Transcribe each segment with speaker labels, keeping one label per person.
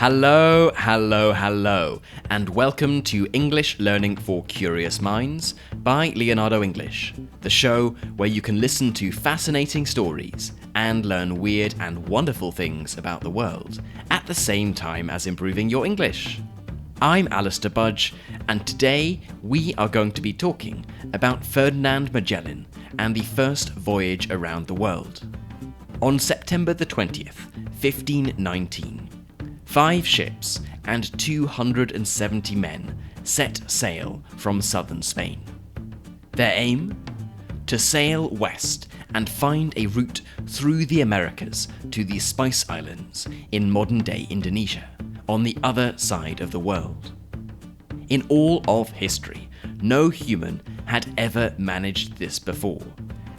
Speaker 1: Hello, hello, hello, and welcome to English Learning for Curious Minds by Leonardo English, the show where you can listen to fascinating stories and learn weird and wonderful things about the world at the same time as improving your English. I'm Alistair Budge, and today we are going to be talking about Ferdinand Magellan and the first voyage around the world. On September the 20th, 1519, 5 ships and 270 men set sail from southern Spain. Their aim? To sail west and find a route through the Americas to the Spice Islands in modern-day Indonesia, on the other side of the world. In all of history, no human had ever managed this before,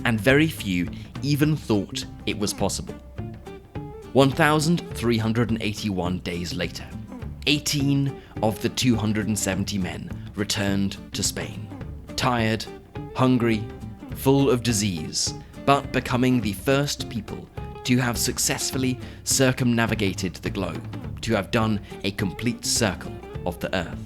Speaker 1: and very few even thought it was possible. 1,381 days later, 18 of the 270 men returned to Spain, tired, hungry, full of disease, but becoming the first people to have successfully circumnavigated the globe, to have done a complete circle of the Earth.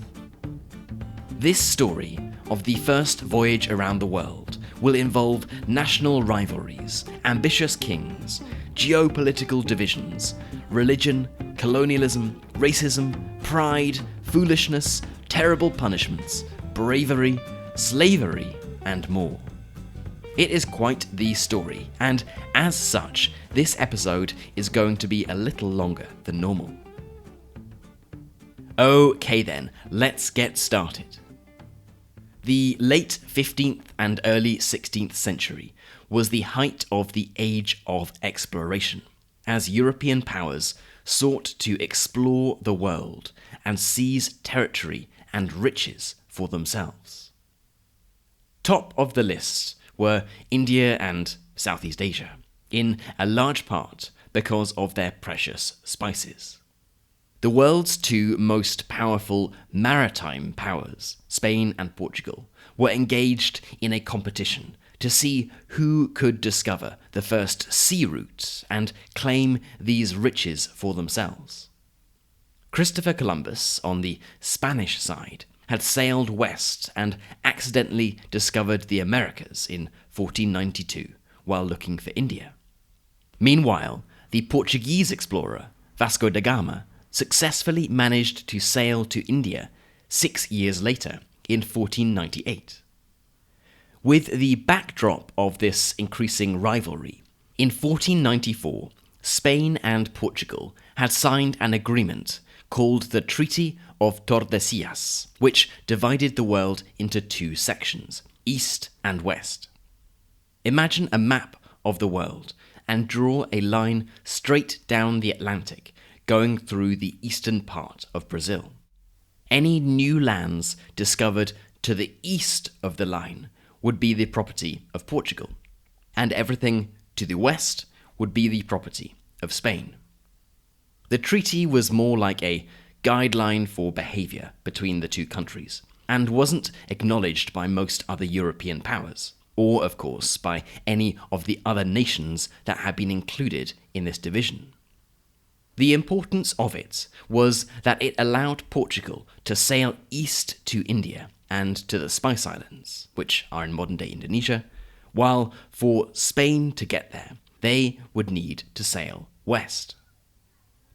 Speaker 1: This story of the first voyage around the world will involve national rivalries, ambitious kings, geopolitical divisions, religion, colonialism, racism, pride, foolishness, terrible punishments, bravery, slavery, and more. It is quite the story, and as such, this episode is going to be a little longer than normal. Okay then, let's get started. The late 15th and early 16th century was the height of the Age of Exploration, as European powers sought to explore the world and seize territory and riches for themselves. Top of the list were India and Southeast Asia, in a large part because of their precious spices. The world's two most powerful maritime powers, Spain and Portugal, were engaged in a competition to see who could discover the first sea route and claim these riches for themselves. Christopher Columbus, on the Spanish side, had sailed west and accidentally discovered the Americas in 1492 while looking for India. Meanwhile, the Portuguese explorer, Vasco da Gama, successfully managed to sail to India 6 years later in 1498. With the backdrop of this increasing rivalry, in 1494, Spain and Portugal had signed an agreement called the Treaty of Tordesillas, which divided the world into 2 sections, east and west. Imagine a map of the world and draw a line straight down the Atlantic going through the eastern part of Brazil. Any new lands discovered to the east of the line would be the property of Portugal, and everything to the west would be the property of Spain. The treaty was more like a guideline for behaviour between the two countries, and wasn't acknowledged by most other European powers, or, of course, by any of the other nations that had been included in this division. The importance of it was that it allowed Portugal to sail east to India and to the Spice Islands, which are in modern-day Indonesia, while for Spain to get there, they would need to sail west.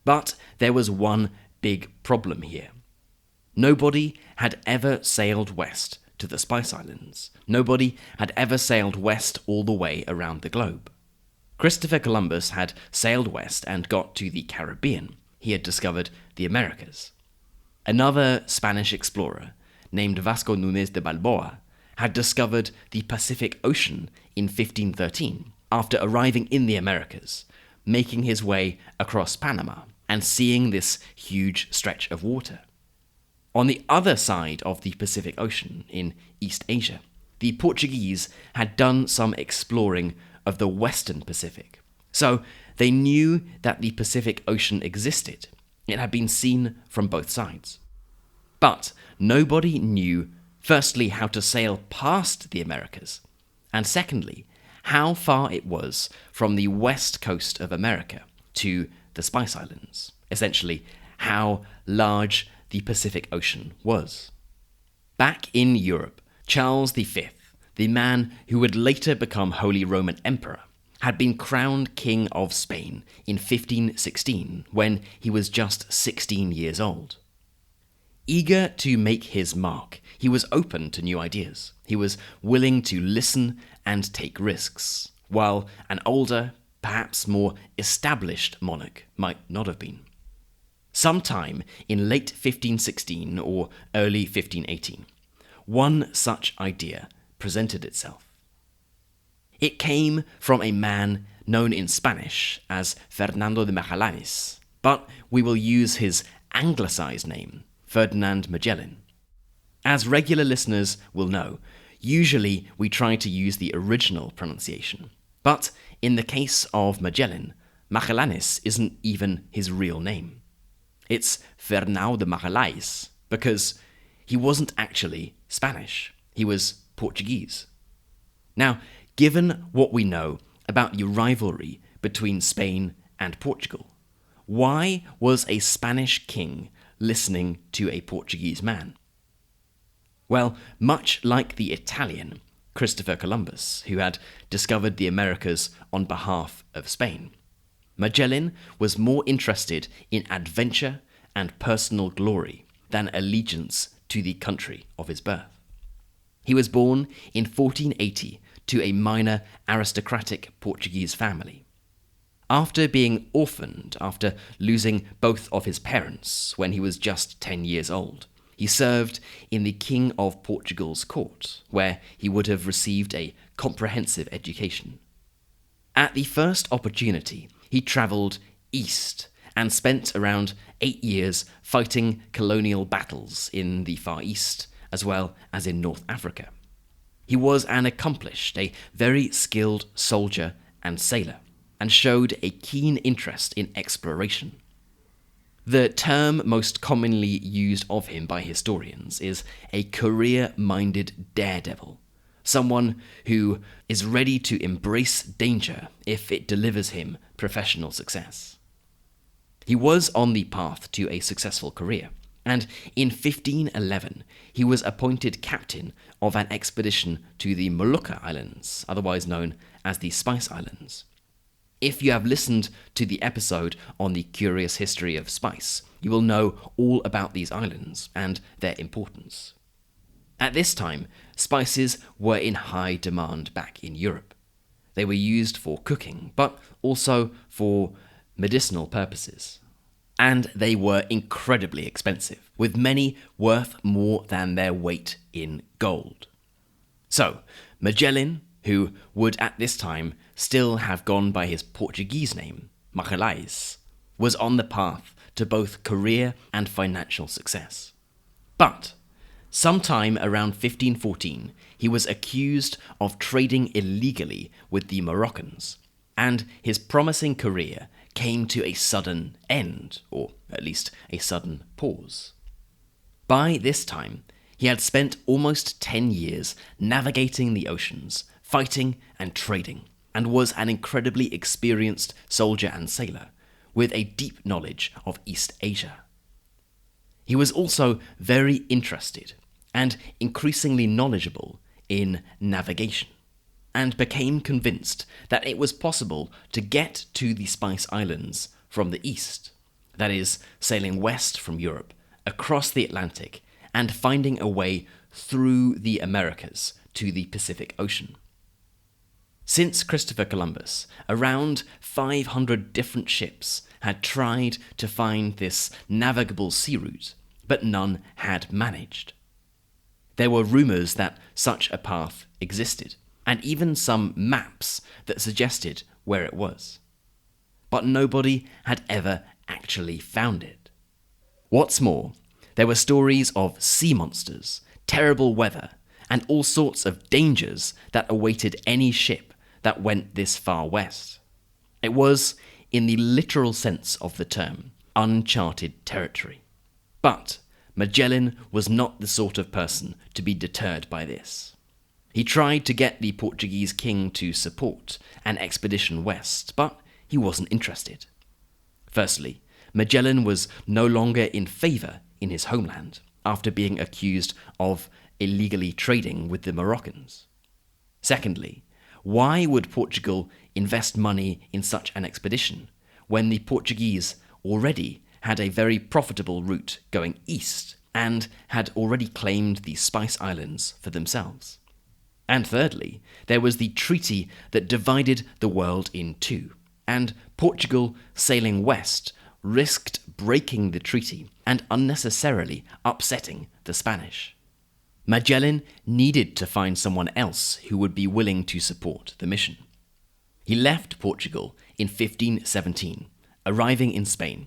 Speaker 1: But there was one big problem here. Nobody had ever sailed west to the Spice Islands. Nobody had ever sailed west all the way around the globe. Christopher Columbus had sailed west and got to the Caribbean. He had discovered the Americas. Another Spanish explorer, named Vasco Núñez de Balboa, had discovered the Pacific Ocean in 1513, after arriving in the Americas, making his way across Panama and seeing this huge stretch of water. On the other side of the Pacific Ocean, in East Asia, the Portuguese had done some exploring of the Western Pacific. So they knew that the Pacific Ocean existed. It had been seen from both sides. But nobody knew, firstly, how to sail past the Americas, and secondly, how far it was from the west coast of America to the Spice Islands. Essentially, how large the Pacific Ocean was. Back in Europe, Charles V, the man who would later become Holy Roman Emperor, had been crowned King of Spain in 1516 when he was just 16 years old. Eager to make his mark, he was open to new ideas. He was willing to listen and take risks, while an older, perhaps more established monarch might not have been. Sometime in late 1516 or early 1518, one such idea presented itself. It came from a man known in Spanish as Ferdinand Magellan, but we will use his anglicized name, Ferdinand Magellan. As regular listeners will know, usually we try to use the original pronunciation, but in the case of Magellan, Magallanes isn't even his real name. It's Fernão de Magalhães because he wasn't actually Spanish, he was Portuguese. Now, given what we know about the rivalry between Spain and Portugal, why was a Spanish king listening to a Portuguese man? Well, much like the Italian Christopher Columbus, who had discovered the Americas on behalf of Spain, Magellan was more interested in adventure and personal glory than allegiance to the country of his birth. He was born in 1480 to a minor aristocratic Portuguese family. After being orphaned after losing both of his parents when he was just 10 years old, he served in the King of Portugal's court, where he would have received a comprehensive education. At the first opportunity, he travelled east and spent around 8 years fighting colonial battles in the Far East as well as in North Africa. He was an accomplished, a very skilled soldier and sailor, and showed a keen interest in exploration. The term most commonly used of him by historians is a career-minded daredevil, someone who is ready to embrace danger if it delivers him professional success. He was on the path to a successful career, and in 1511 he was appointed captain of an expedition to the Molucca Islands, otherwise known as the Spice Islands. If you have listened to the episode on the curious history of spice, you will know all about these islands and their importance. At this time, spices were in high demand back in Europe. They were used for cooking, but also for medicinal purposes. And they were incredibly expensive, with many worth more than their weight in gold. So, Magellan, who would at this time still have gone by his Portuguese name, Magalhães, was on the path to both career and financial success. But sometime around 1514, he was accused of trading illegally with the Moroccans, and his promising career came to a sudden end, or at least a sudden pause. By this time, he had spent almost 10 years navigating the oceans, fighting and trading, and was an incredibly experienced soldier and sailor, with a deep knowledge of East Asia. He was also very interested and increasingly knowledgeable in navigation, and became convinced that it was possible to get to the Spice Islands from the east, that is, sailing west from Europe, across the Atlantic, and finding a way through the Americas to the Pacific Ocean. Since Christopher Columbus, around 500 different ships had tried to find this navigable sea route, but none had managed. There were rumours that such a path existed, and even some maps that suggested where it was. But nobody had ever actually found it. What's more, there were stories of sea monsters, terrible weather, and all sorts of dangers that awaited any ship that went this far west. It was, in the literal sense of the term, uncharted territory. But Magellan was not the sort of person to be deterred by this. He tried to get the Portuguese king to support an expedition west, but he wasn't interested. Firstly, Magellan was no longer in favour in his homeland after being accused of illegally trading with the Moroccans. Secondly, why would Portugal invest money in such an expedition when the Portuguese already had a very profitable route going east and had already claimed the Spice Islands for themselves? And thirdly, there was the treaty that divided the world in two, and Portugal sailing west risked breaking the treaty and unnecessarily upsetting the Spanish. Magellan needed to find someone else who would be willing to support the mission. He left Portugal in 1517, arriving in Spain,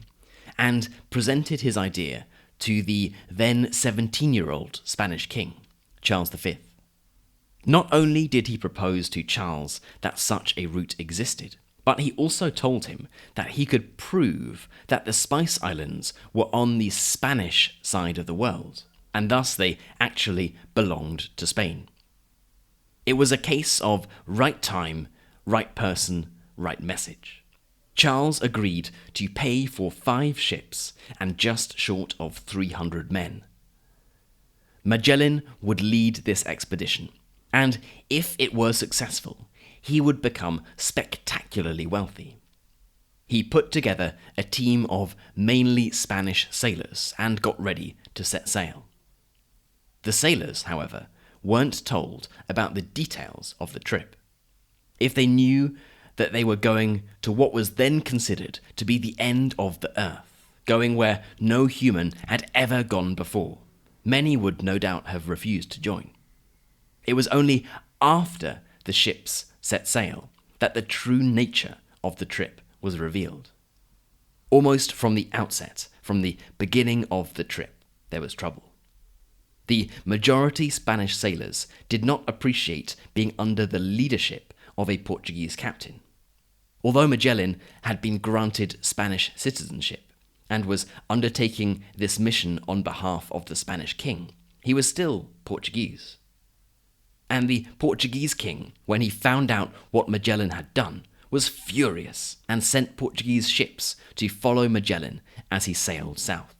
Speaker 1: and presented his idea to the then 17-year-old Spanish king, Charles V. Not only did he propose to Charles that such a route existed, but he also told him that he could prove that the Spice Islands were on the Spanish side of the world, and thus they actually belonged to Spain. It was a case of right time, right person, right message. Charles agreed to pay for 5 ships and just short of 300 men. Magellan would lead this expedition, and if it were successful, he would become spectacularly wealthy. He put together a team of mainly Spanish sailors and got ready to set sail. The sailors, however, weren't told about the details of the trip. If they knew that they were going to what was then considered to be the end of the earth, going where no human had ever gone before, many would no doubt have refused to join. It was only after the ships set sail that the true nature of the trip was revealed. Almost from the outset, from the beginning of the trip, there was trouble. The majority Spanish sailors did not appreciate being under the leadership of a Portuguese captain. Although Magellan had been granted Spanish citizenship and was undertaking this mission on behalf of the Spanish king, he was still Portuguese. And the Portuguese king, when he found out what Magellan had done, was furious and sent Portuguese ships to follow Magellan as he sailed south.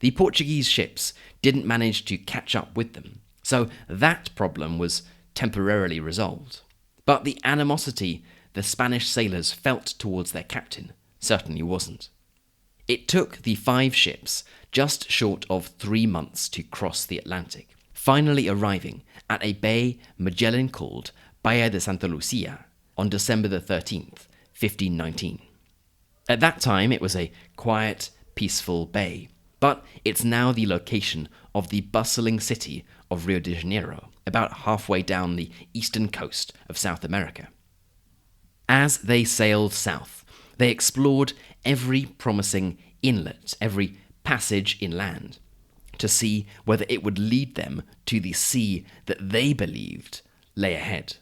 Speaker 1: The Portuguese ships didn't manage to catch up with them, so that problem was temporarily resolved. But the animosity the Spanish sailors felt towards their captain certainly wasn't. It took the 5 ships just short of 3 months to cross the Atlantic, finally arriving at a bay Magellan called Bahia de Santa Lucia on December the 13th, 1519. At that time it was a quiet, peaceful bay, but it's now the location of the bustling city of Rio de Janeiro, about halfway down the eastern coast of South America. As they sailed south, they explored every promising inlet, every passage inland, to see whether it would lead them to the sea that they believed lay ahead.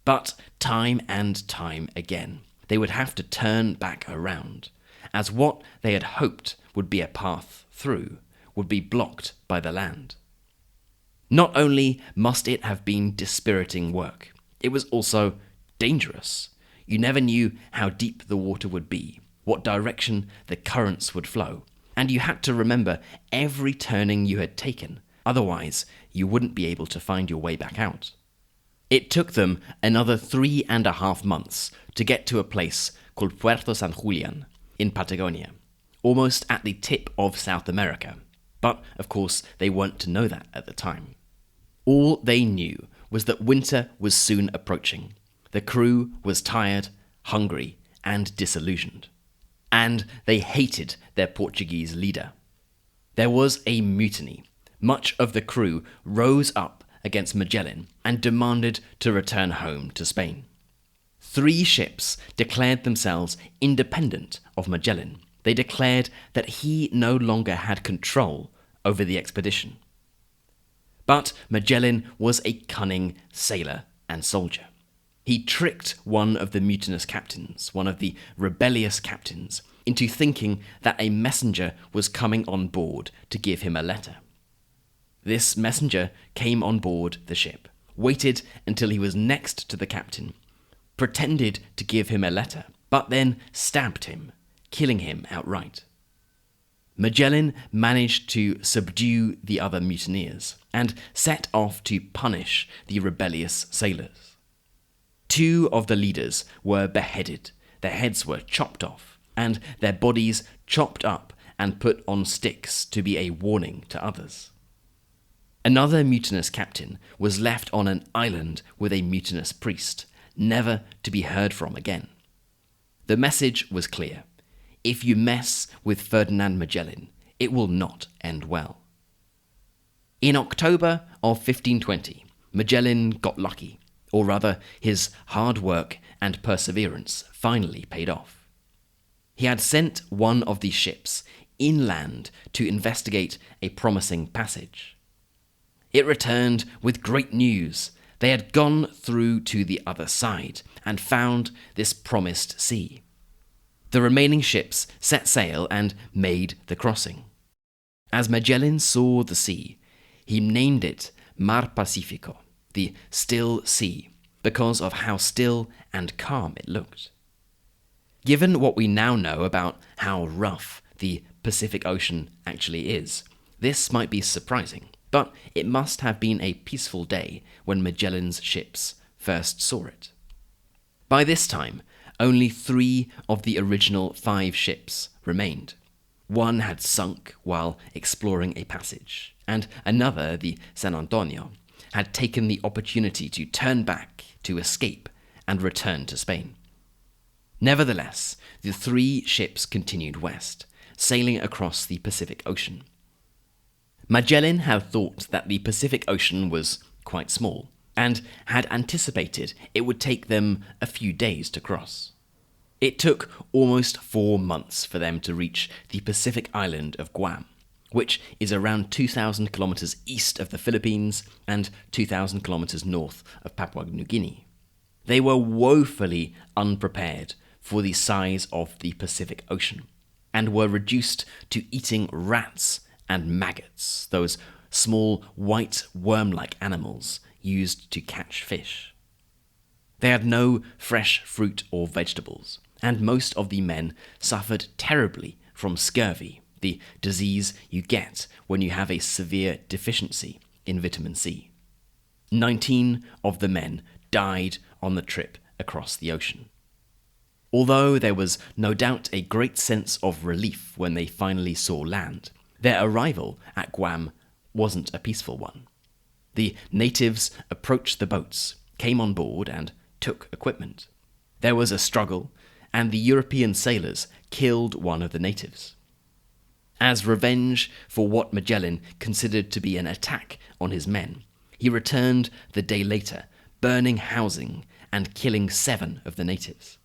Speaker 1: But time and time again, they would have to turn back around, as what they had hoped would be a path through would be blocked by the land. Not only must it have been dispiriting work, it was also dangerous. You never knew how deep the water would be, what direction the currents would flow, and you had to remember every turning you had taken, otherwise you wouldn't be able to find your way back out. It took them another 3.5 months to get to a place called Puerto San Julian in Patagonia, almost at the tip of South America, but of course they weren't to know that at the time. All they knew was that winter was soon approaching. The crew was tired, hungry, and disillusioned. And they hated their Portuguese leader. There was a mutiny. Much of the crew rose up against Magellan and demanded to return home to Spain. 3 ships declared themselves independent of Magellan. They declared that he no longer had control over the expedition. But Magellan was a cunning sailor and soldier. He tricked one of the mutinous captains, one of the rebellious captains, into thinking that a messenger was coming on board to give him a letter. This messenger came on board the ship, waited until he was next to the captain, pretended to give him a letter, but then stabbed him, killing him outright. Magellan managed to subdue the other mutineers and set off to punish the rebellious sailors. 2 of the leaders were beheaded, their heads were chopped off, and their bodies chopped up and put on sticks to be a warning to others. Another mutinous captain was left on an island with a mutinous priest, never to be heard from again. The message was clear. If you mess with Ferdinand Magellan, it will not end well. In October of 1520, Magellan got lucky, or rather, his hard work and perseverance finally paid off. He had sent one of these ships inland to investigate a promising passage. It returned with great news. They had gone through to the other side and found this promised sea. The remaining ships set sail and made the crossing. As Magellan saw the sea, he named it Mar Pacifico, the Still Sea, because of how still and calm it looked. Given what we now know about how rough the Pacific Ocean actually is, this might be surprising, but it must have been a peaceful day when Magellan's ships first saw it. By this time, only 3 of the original 5 ships remained. One had sunk while exploring a passage, and another, the San Antonio, had taken the opportunity to turn back to escape and return to Spain. Nevertheless, the 3 ships continued west, sailing across the Pacific Ocean. Magellan had thought that the Pacific Ocean was quite small, and had anticipated it would take them a few days to cross. It took almost 4 months for them to reach the Pacific island of Guam, which is around 2,000 kilometers east of the Philippines and 2,000 kilometers north of Papua New Guinea. They were woefully unprepared for the size of the Pacific Ocean, and were reduced to eating rats and maggots, those small white worm-like animals used to catch fish. They had no fresh fruit or vegetables, and most of the men suffered terribly from scurvy, the disease you get when you have a severe deficiency in vitamin C. 19 of the men died on the trip across the ocean. Although there was no doubt a great sense of relief when they finally saw land, their arrival at Guam wasn't a peaceful one. The natives approached the boats, came on board, and took equipment. There was a struggle, and the European sailors killed one of the natives. As revenge for what Magellan considered to be an attack on his men, he returned the day later, burning housing and killing 7 of the natives.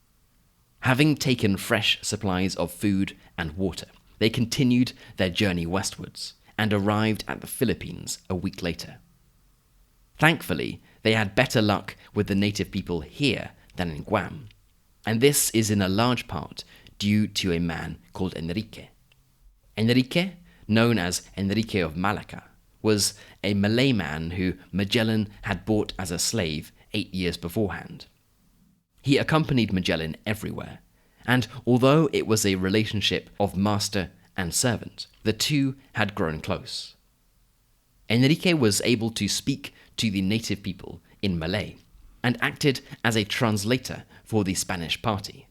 Speaker 1: Having taken fresh supplies of food and water, they continued their journey westwards and arrived at the Philippines a week later. Thankfully, they had better luck with the native people here than in Guam, and this is in a large part due to a man called Enrique. Enrique, known as Enrique of Malacca, was a Malay man who Magellan had bought as a slave 8 years beforehand. He accompanied Magellan everywhere, and although it was a relationship of master and servant, the two had grown close. Enrique was able to speak to the native people in Malay, and acted as a translator for the Spanish party.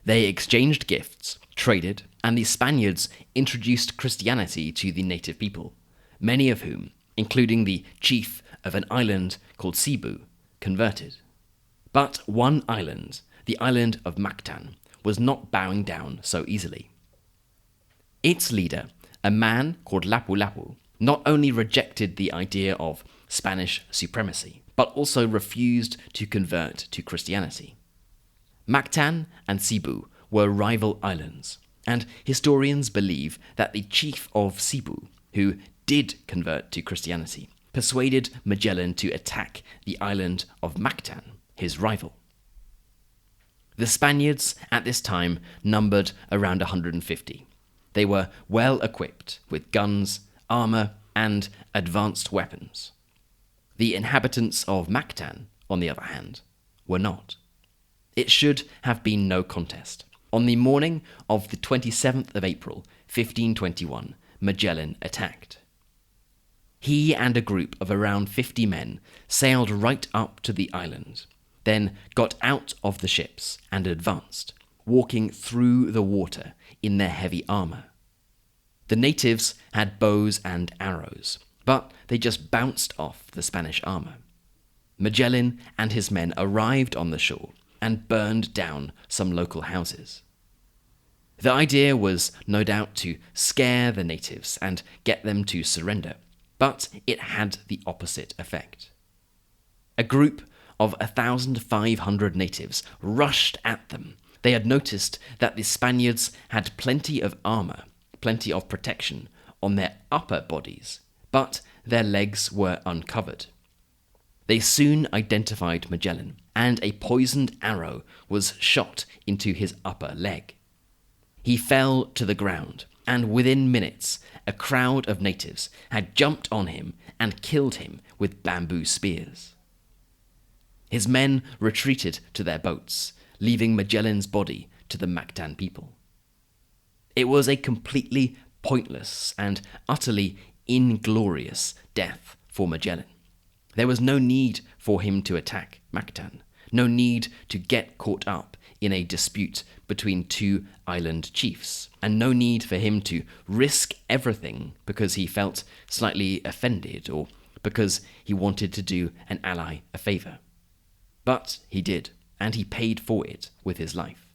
Speaker 1: They exchanged gifts, traded, and the Spaniards introduced Christianity to the native people, many of whom, including the chief of an island called Cebu, converted. But one island, the island of Mactan, was not bowing down so easily. Its leader, a man called Lapu-Lapu, not only rejected the idea of Spanish supremacy, but also refused to convert to Christianity. Mactan and Cebu were rival islands, and historians believe that the chief of Cebu, who did convert to Christianity, persuaded Magellan to attack the island of Mactan, his rival. The Spaniards at this time numbered around 150. They were well equipped with guns, armour, and advanced weapons. The inhabitants of Mactan, on the other hand, were not. It should have been no contest. On the morning of the 27th of April, 1521, Magellan attacked. He and a group of around 50 men sailed right up to the island, then got out of the ships and advanced, walking through the water in their heavy armour. The natives had bows and arrows, but they just bounced off the Spanish armour. Magellan and his men arrived on the shore and burned down some local houses. The idea was no doubt to scare the natives and get them to surrender, but it had the opposite effect. A group of 1,500 natives rushed at them. They had noticed that the Spaniards had plenty of armour, plenty of protection on their upper bodies, but their legs were uncovered. They soon identified Magellan, and a poisoned arrow was shot into his upper leg. He fell to the ground, and within minutes, a crowd of natives had jumped on him and killed him with bamboo spears. His men retreated to their boats, leaving Magellan's body to the Mactan people. It was a completely pointless and utterly inglorious death for Magellan. There was no need for him to attack Mactan, no need to get caught up in a dispute between two island chiefs, and no need for him to risk everything because he felt slightly offended or because he wanted to do an ally a favour. But he did, and he paid for it with his life.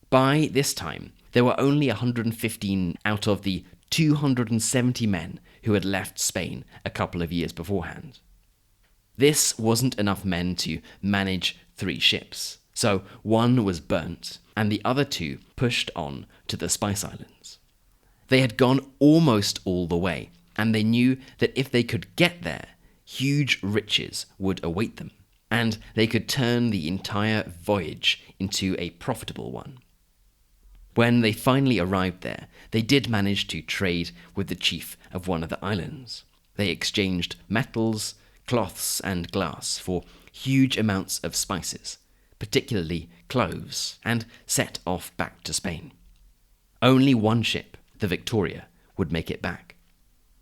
Speaker 1: By this time, there were only 115 out of the 270 men who had left Spain a couple of years beforehand. This wasn't enough men to manage 3 ships, so one was burnt, and the other 2 pushed on to the Spice Islands. They had gone almost all the way, and they knew that if they could get there, huge riches would await them, and they could turn the entire voyage into a profitable one. When they finally arrived there, they did manage to trade with the chief of one of the islands. They exchanged metals, cloths, and glass for huge amounts of spices, particularly cloves, and set off back to Spain. Only one ship, the Victoria, would make it back.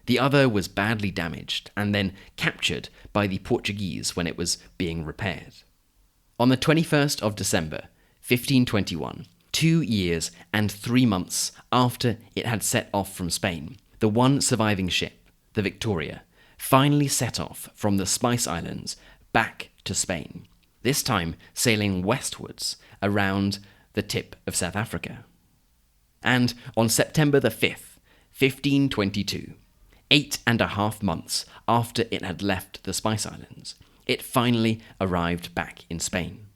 Speaker 1: The other was badly damaged and then captured by the Portuguese when it was being repaired. On the 21st of December, 1521, 2 years and 3 months after it had set off from Spain, the one surviving ship, the Victoria, finally set off from the Spice Islands back to Spain, this time sailing westwards around the tip of South Africa. And on September the 5th, 1522, 8.5 months after it had left the Spice Islands, it finally arrived back in Spain.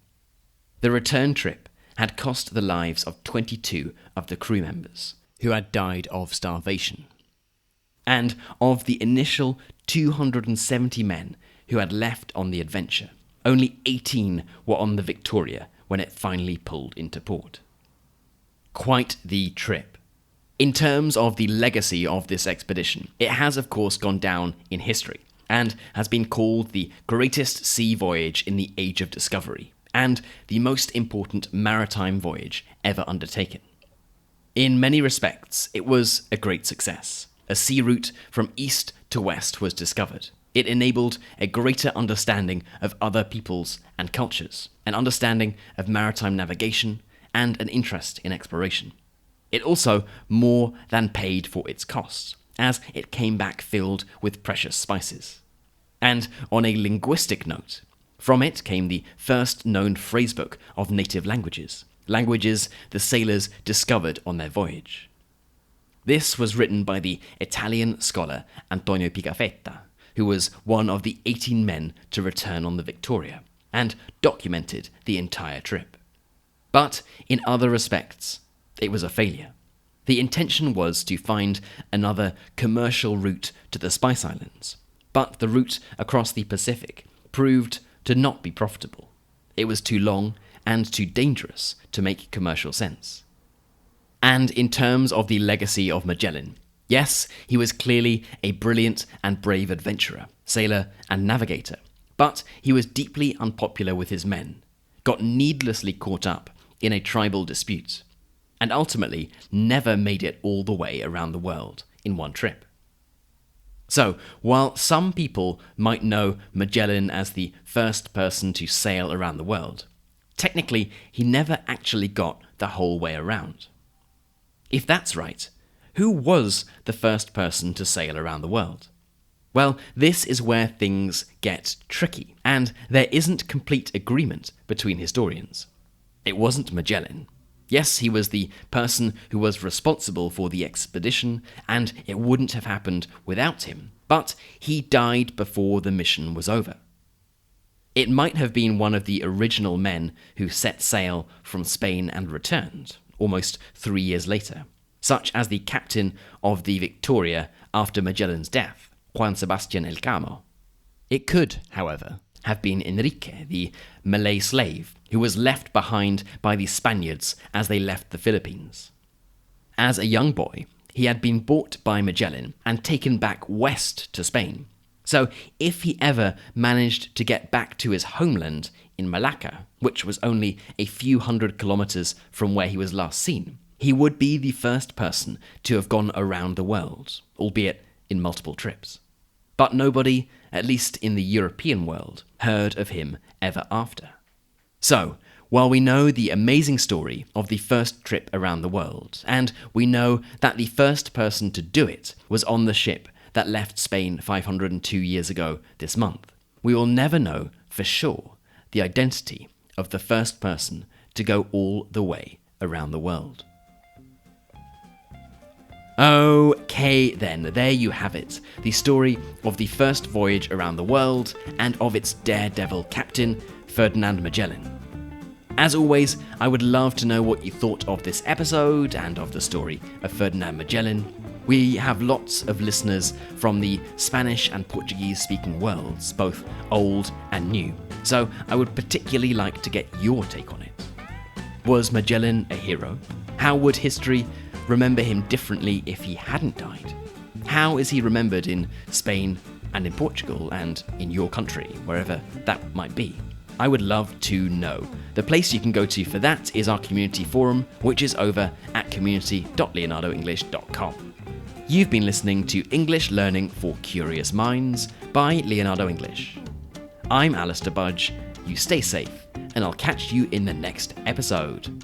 Speaker 1: The return trip had cost the lives of 22 of the crew members, who had died of starvation. And of the initial 270 men who had left on the adventure, only 18 were on the Victoria when it finally pulled into port. Quite the trip. In terms of the legacy of this expedition, it has of course gone down in history, and has been called the greatest sea voyage in the Age of Discovery, and the most important maritime voyage ever undertaken. In many respects, it was a great success. A sea route from east to west was discovered. It enabled a greater understanding of other peoples and cultures, an understanding of maritime navigation, and an interest in exploration. It also more than paid for its costs, as it came back filled with precious spices. And on a linguistic note, from it came the first known phrasebook of native languages the sailors discovered on their voyage. This was written by the Italian scholar Antonio Pigafetta, who was one of the 18 men to return on the Victoria, and documented the entire trip. But in other respects, it was a failure. The intention was to find another commercial route to the Spice Islands, but the route across the Pacific proved to not be profitable. It was too long and too dangerous to make commercial sense. And in terms of the legacy of Magellan, yes, he was clearly a brilliant and brave adventurer, sailor and navigator, but he was deeply unpopular with his men, got needlessly caught up in a tribal dispute, and ultimately never made it all the way around the world in one trip. So, while some people might know Magellan as the first person to sail around the world, technically he never actually got the whole way around. If that's right, who was the first person to sail around the world? Well, this is where things get tricky, and there isn't complete agreement between historians. It wasn't Magellan. Yes, he was the person who was responsible for the expedition, and it wouldn't have happened without him, but he died before the mission was over. It might have been one of the original men who set sail from Spain and returned, almost 3 years later, such as the captain of the Victoria after Magellan's death, Juan Sebastian Elcano. It could, however, have been Enrique, the Malay slave, who was left behind by the Spaniards as they left the Philippines. As a young boy, he had been bought by Magellan and taken back west to Spain. So if he ever managed to get back to his homeland in Malacca, which was only a few hundred kilometers from where he was last seen, he would be the first person to have gone around the world, albeit in multiple trips. But nobody, at least in the European world, heard of him ever after. So, while we know the amazing story of the first trip around the world, and we know that the first person to do it was on the ship that left Spain 502 years ago this month, we will never know for sure the identity of the first person to go all the way around the world. Okay then, there you have it, the story of the first voyage around the world and of its daredevil captain, Ferdinand Magellan. As always, I would love to know what you thought of this episode and of the story of Ferdinand Magellan. We have lots of listeners from the Spanish and Portuguese speaking worlds, both old and new, so I would particularly like to get your take on it. Was Magellan a hero? How would history remember him differently if he hadn't died? How is he remembered in Spain and in Portugal and in your country, wherever that might be? I would love to know. The place you can go to for that is our community forum, which is over at community.leonardoenglish.com. You've been listening to English Learning for Curious Minds by Leonardo English. I'm Alistair Budge. You stay safe, and I'll catch you in the next episode.